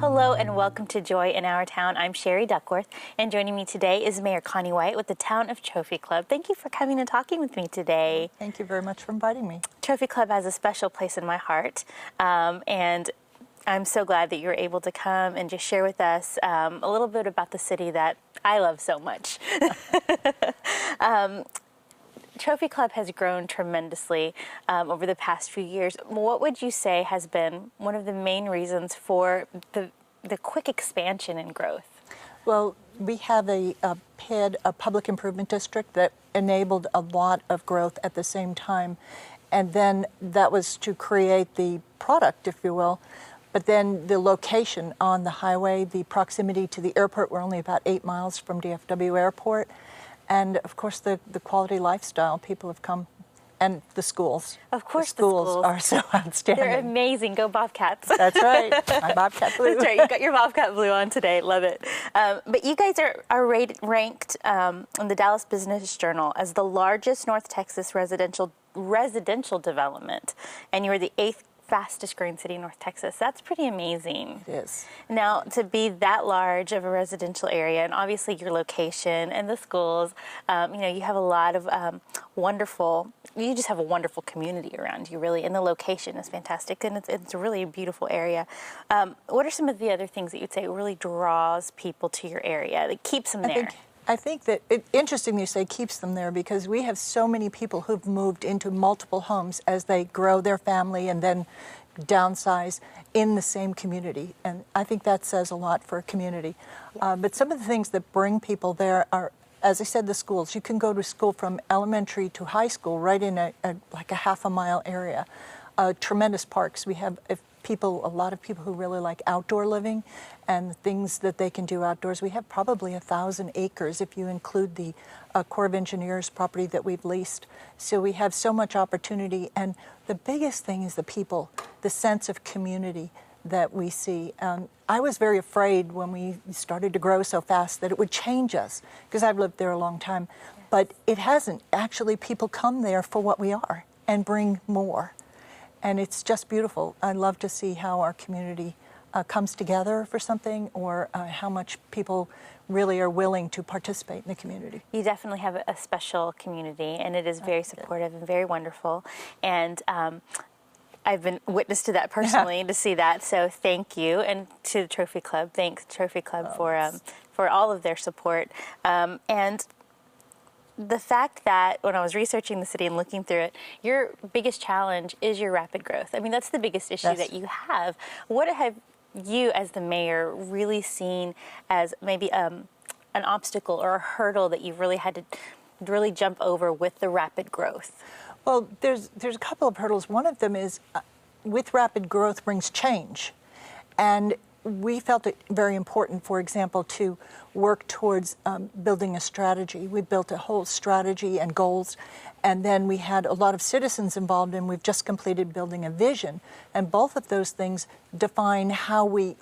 Hello and welcome to Joy in Our Town. I'm Sherry Duckworth, and joining me today is Mayor Connie White with the Town of Trophy Club. Thank you for coming and talking with me today. Thank you very much for inviting me. Trophy Club has a special place in my heart, and I'm so glad that you were able to come and just share with us a little bit about the city that I love so much. Trophy Club has grown tremendously over the past few years. What would you say has been one of the main reasons for the quick expansion and growth? Well, we have a public improvement district that enabled a lot of growth at the same time. And then that was to create the product, if you will. But then the location on the highway, the proximity to the airport, we're only about 8 miles from DFW Airport. And of course, the quality lifestyle, people have come, and the schools. Of course, the schools are so outstanding. They're amazing. Go Bobcats. That's right. My Bobcat blue. That's right. You got your Bobcat blue on today. Love it. But you guys are ranked in the Dallas Business Journal as the largest North Texas residential development, and you are the 8th fastest growing city in North Texas. That's pretty amazing. It is. Now, to be that large of a residential area, and obviously your location and the schools, you have a lot of you just have a wonderful community around you, really, and the location is fantastic, and it's a really beautiful area. What are some of the other things that you'd say really draws people to your area, that keeps them there? I think that interesting you say keeps them there, because we have so many people who've moved into multiple homes as they grow their family and then downsize in the same community. And I think that says a lot for a community. But some of the things that bring people there are, as I said, the schools. You can go to school from elementary to high school right in like a half-a-mile area. Tremendous parks. We have a lot of people who really like outdoor living and things that they can do outdoors. We have probably 1,000 acres if you include the Corps of Engineers property that we've leased. So we have so much opportunity, and the biggest thing is the people, the sense of community that we see. I was very afraid when we started to grow so fast that it would change us, because I've lived there a long time, but it hasn't. Actually, people come there for what we are and bring more. And it's just beautiful. I love to see how our community comes together for something, or how much people really are willing to participate in the community. You definitely have a special community, and it is very supportive and very wonderful. And I've been witness to that personally, to see that. So thank you, and to the Trophy Club. Thanks, Trophy Club, for all of their support. And the fact that when I was researching the city and looking through it, your biggest challenge is your rapid growth. I mean, that's the biggest issue that you have. What have you, as the mayor, really seen as maybe an obstacle or a hurdle that you've really had to really jump over with the rapid growth? Well, there's a couple of hurdles. One of them is with rapid growth brings change. And we felt it very important, for example, to work towards building a strategy. We built a whole strategy and goals, and then we had a lot of citizens involved, and we've just completed building a vision. And both of those things define how we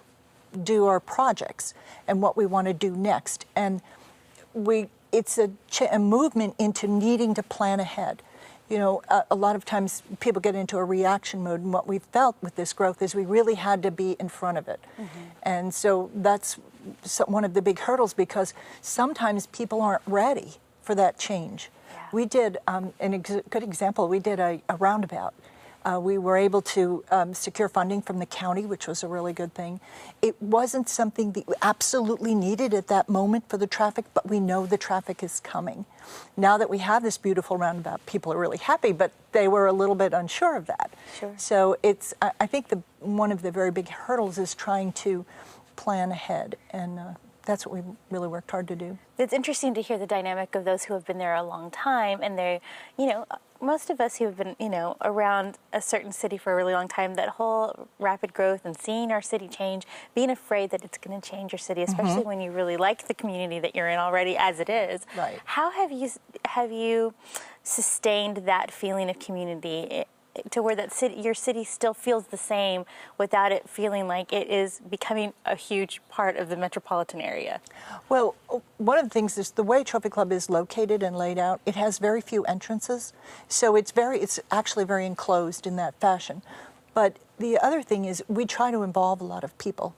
do our projects and what we want to do next. And it's a movement into needing to plan ahead. You know, a lot of times people get into a reaction mode, and what we felt with this growth is we really had to be in front of it. Mm-hmm. And so that's one of the big hurdles, because sometimes people aren't ready for that change. Yeah. We did, good example, we did a roundabout. We were able to secure funding from the county, which was a really good thing. It wasn't something that we absolutely needed at that moment for the traffic, but we know the traffic is coming. Now that we have this beautiful roundabout, people are really happy, but they were a little bit unsure of that. Sure. So I think one of the very big hurdles is trying to plan ahead, and that's what we really worked hard to do. It's interesting to hear the dynamic of those who have been there a long time, and they're, most of us who have been, around a certain city for a really long time, that whole rapid growth and seeing our city change, being afraid that it's going to change your city, especially when you really like the community that you're in already as it is. Right. How have you sustained that feeling of community to where your city still feels the same without it feeling like it is becoming a huge part of the metropolitan area? Well, one of the things is the way Trophy Club is located and laid out, it has very few entrances, so it's actually very enclosed in that fashion. But the other thing is we try to involve a lot of people.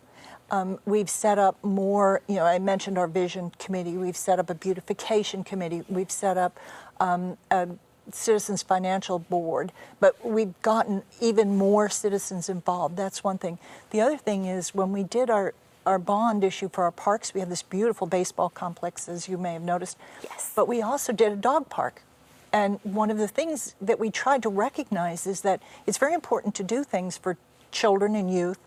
We've set up more, I mentioned our vision committee. We've set up a beautification committee. We've set up a citizens financial board, but we've gotten even more citizens involved. That's one thing. The other thing is when we did our bond issue for our parks, we have this beautiful baseball complex, as you may have noticed. Yes. But we also did a dog park. And one of the things that we tried to recognize is that it's very important to do things for children and youth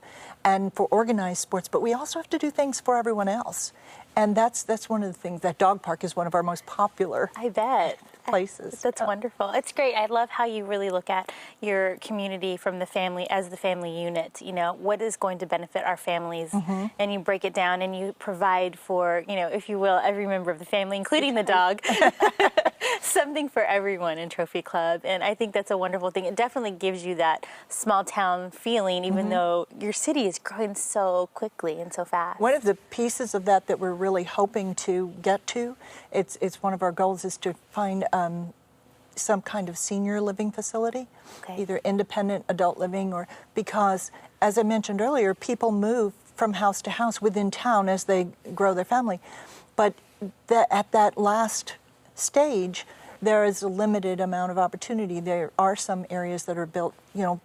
and for organized sports, but we also have to do things for everyone else. And that's one of the things. That dog park is one of our most popular, I bet, places. That's wonderful. It's great. I love how you really look at your community from the family as the family unit. What is going to benefit our families, and you break it down and you provide for, if you will, every member of the family, including the dog, something for everyone in Trophy Club. And I think that's a wonderful thing. It definitely gives you that small town feeling, even though your city is growing so quickly and so fast. One of the pieces of that we're really hoping to get to, it's one of our goals, is to find some kind of senior living facility, either independent adult living or, because as I mentioned earlier, people move from house to house within town as they grow their family. But at that last stage, there is a limited amount of opportunity. There are some areas that are built,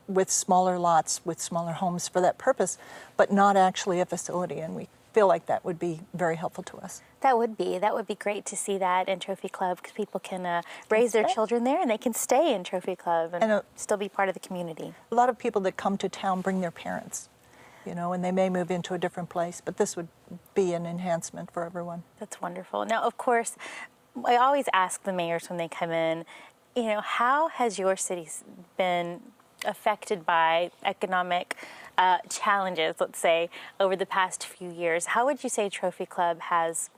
with smaller lots, with smaller homes for that purpose, but not actually a facility. And we feel like that would be very helpful to us. That would be great to see that in Trophy Club, because people can raise their children there and they can stay in Trophy Club and still be part of the community. A lot of people that come to town bring their parents, and they may move into a different place, but this would be an enhancement for everyone. That's wonderful. Now, of course, I always ask the mayors when they come in, how has your city been affected by economic challenges, let's say, over the past few years? How would you say Trophy Club has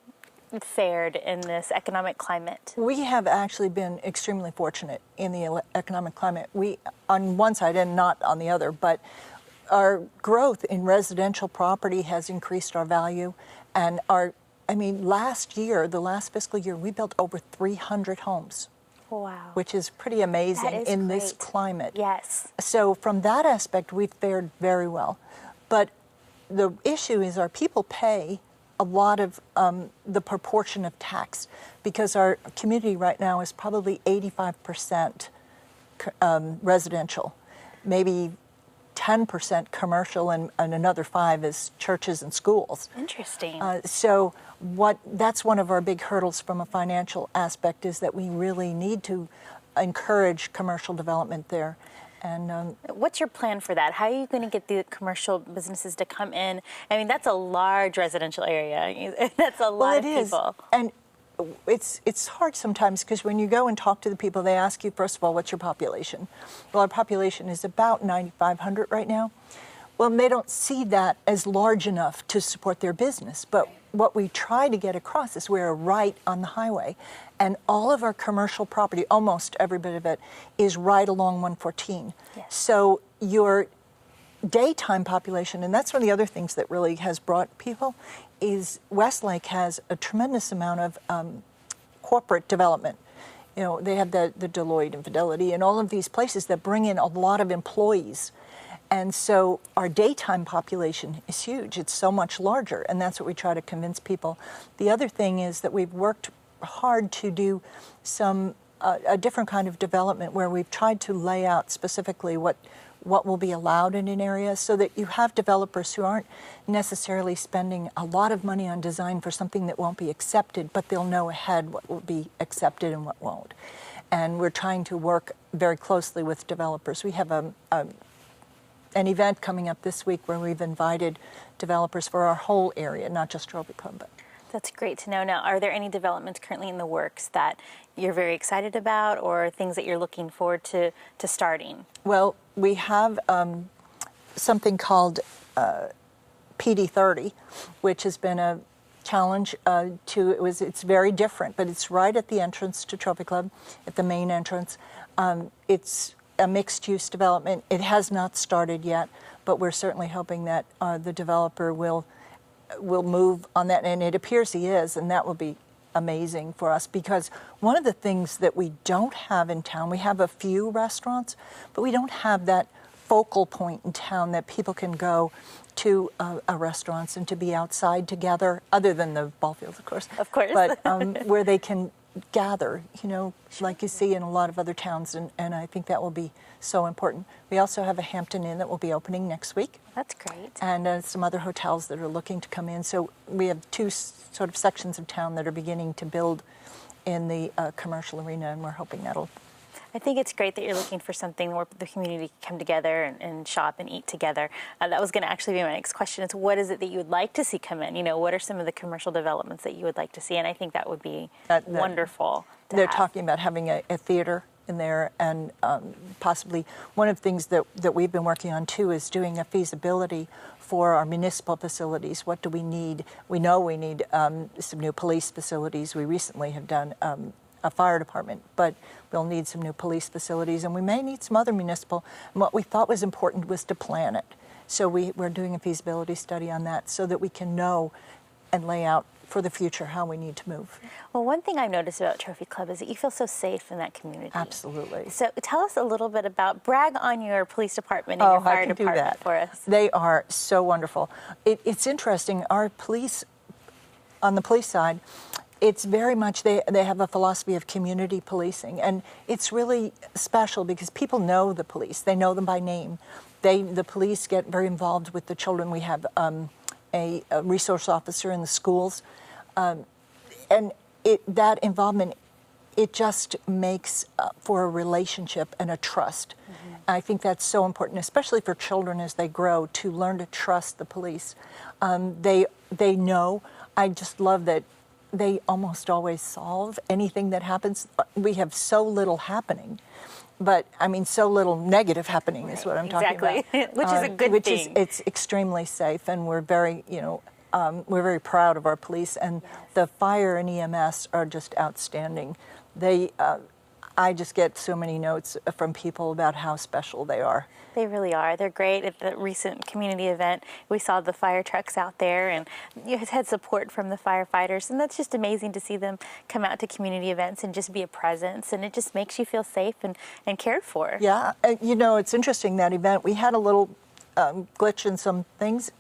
fared in this economic climate? We have actually been extremely fortunate in the economic climate. We, on one side and not on the other, but our growth in residential property has increased our value, and last year, the last fiscal year, we built over 300 homes. Wow. Which is pretty amazing in great. this climate. Yes. So from that aspect, we've fared very well. But the issue is our people pay a lot of the proportion of tax, because our community right now is probably 85% residential, maybe 10% commercial, and another 5% is churches and schools. Interesting. So that's one of our big hurdles from a financial aspect, is that we really need to encourage commercial development there. And what's your plan for that? How are you going to get the commercial businesses to come in? That's a large residential area. That's a lot of people. And it's hard sometimes, because when you go and talk to the people, they ask you, first of all, what's your population? Well, our population is about 9,500 right now. Well, they don't see that as large enough to support their business. But what we try to get across is we're right on the highway, and all of our commercial property, almost every bit of it, is right along 114. Yes. So your daytime population, and that's one of the other things that really has brought people, is Westlake has a tremendous amount of corporate development. They have the Deloitte and Fidelity and all of these places that bring in a lot of employees. And so our daytime population is huge. It's so much larger, and that's what we try to convince people. The other thing is that we've worked hard to do a different kind of development, where we've tried to lay out specifically what will be allowed in an area, so that you have developers who aren't necessarily spending a lot of money on design for something that won't be accepted, but they'll know ahead what will be accepted and what won't. And we're trying to work very closely with developers. We have an event coming up this week where we've invited developers for our whole area, not just Trophy Club. But that's great to know. Now, are there any developments currently in the works that you're very excited about, or things that you're looking forward to starting? Well, we have something called PD30, which has been a challenge it's very different, but it's right at the entrance to Trophy Club, at the main entrance. It's a mixed-use development. It has not started yet, but we're certainly hoping that the developer will move on that, and it appears he is, and that will be amazing for us, because one of the things that we don't have in town, we have a few restaurants, but we don't have that focal point in town that people can go to restaurants and to be outside together, other than the ball fields, of course. Of course. But where they can gather, like you see in a lot of other towns, and I think that will be so important. We also have a Hampton Inn that will be opening next week. That's great. And some other hotels that are looking to come in. So we have two sort of sections of town that are beginning to build in the commercial arena, and we're hoping that'll... I think it's great that you're looking for something where the community can come together and shop and eat together. That was going to actually be my next question. Is what is it that you would like to see come in? What are some of the commercial developments that you would like to see? And I think that would be wonderful. They're talking about having a theater in there, and possibly one of the things that we've been working on too is doing a feasibility for our municipal facilities. What do we need? We know we need some new police facilities. We recently have done a fire department, but we'll need some new police facilities, and we may need some other municipal. And what we thought was important was to plan it. So we're doing a feasibility study on that so that we can know and lay out for the future how we need to move. Well, one thing I've noticed about Trophy Club is that you feel so safe in that community. Absolutely. So tell us a little bit brag on your police department and your fire department for us. They are so wonderful. It's interesting, our police, on the police side, it's very much, they have a philosophy of community policing, and it's really special because people know the police. They know them by name. The police get very involved with the children. We have a resource officer in the schools, and that involvement, it just makes for a relationship and a trust. Mm-hmm. I think that's so important, especially for children as they grow, to learn to trust the police. They know. I just love that they almost always solve anything that happens. We have so little happening, but I mean, so little negative happening is what I'm talking about. Exactly, which is a good thing. It's extremely safe, and we're very, we're very proud of our police, and the fire and EMS are just outstanding. I just get so many notes from people about how special they are. They really are. They're great. At the recent community event, we saw the fire trucks out there, and you had support from the firefighters, and that's just amazing to see them come out to community events and just be a presence, and it just makes you feel safe and cared for. Yeah, it's interesting, that event. We had a little glitch in some things,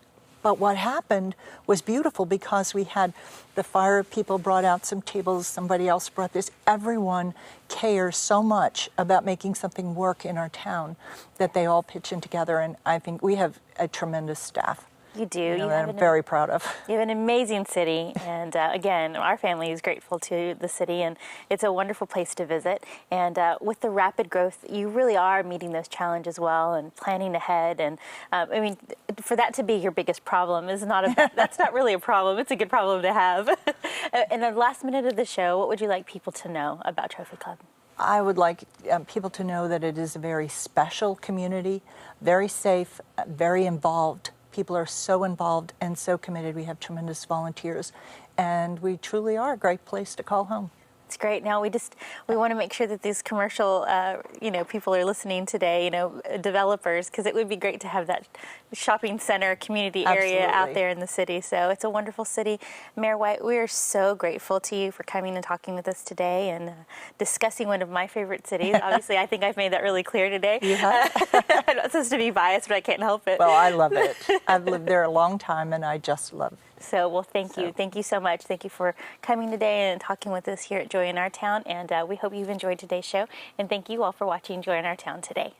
but what happened was beautiful because we had the fire people brought out some tables, somebody else brought this. Everyone cares so much about making something work in our town that they all pitch in together, and I think we have a tremendous staff. You do. That I'm very proud of. You have an amazing city, and again, our family is grateful to the city, and it's a wonderful place to visit. And with the rapid growth, you really are meeting those challenges well and planning ahead. And I mean, for that to be your biggest problem is that's not really a problem. It's a good problem to have. In the last minute of the show, what would you like people to know about Trophy Club? I would like people to know that it is a very special community, very safe, very involved. People are so involved and so committed. We have tremendous volunteers, and we truly are a great place to call home. It's great. Now we want to make sure that these commercial, people are listening today, developers, because it would be great to have that shopping center community area out there in the city. So it's a wonderful city. Mayor White, we are so grateful to you for coming and talking with us today and discussing one of my favorite cities. Obviously, I think I've made that really clear today. You have? I'm not supposed to be biased, but I can't help it. Well, I love it. I've lived there a long time, and I just love it. So, well, thank you. Thank you so much. Thank you for coming today and talking with us here at Joy in Our Town. And we hope you've enjoyed today's show. And thank you all for watching Joy in Our Town today.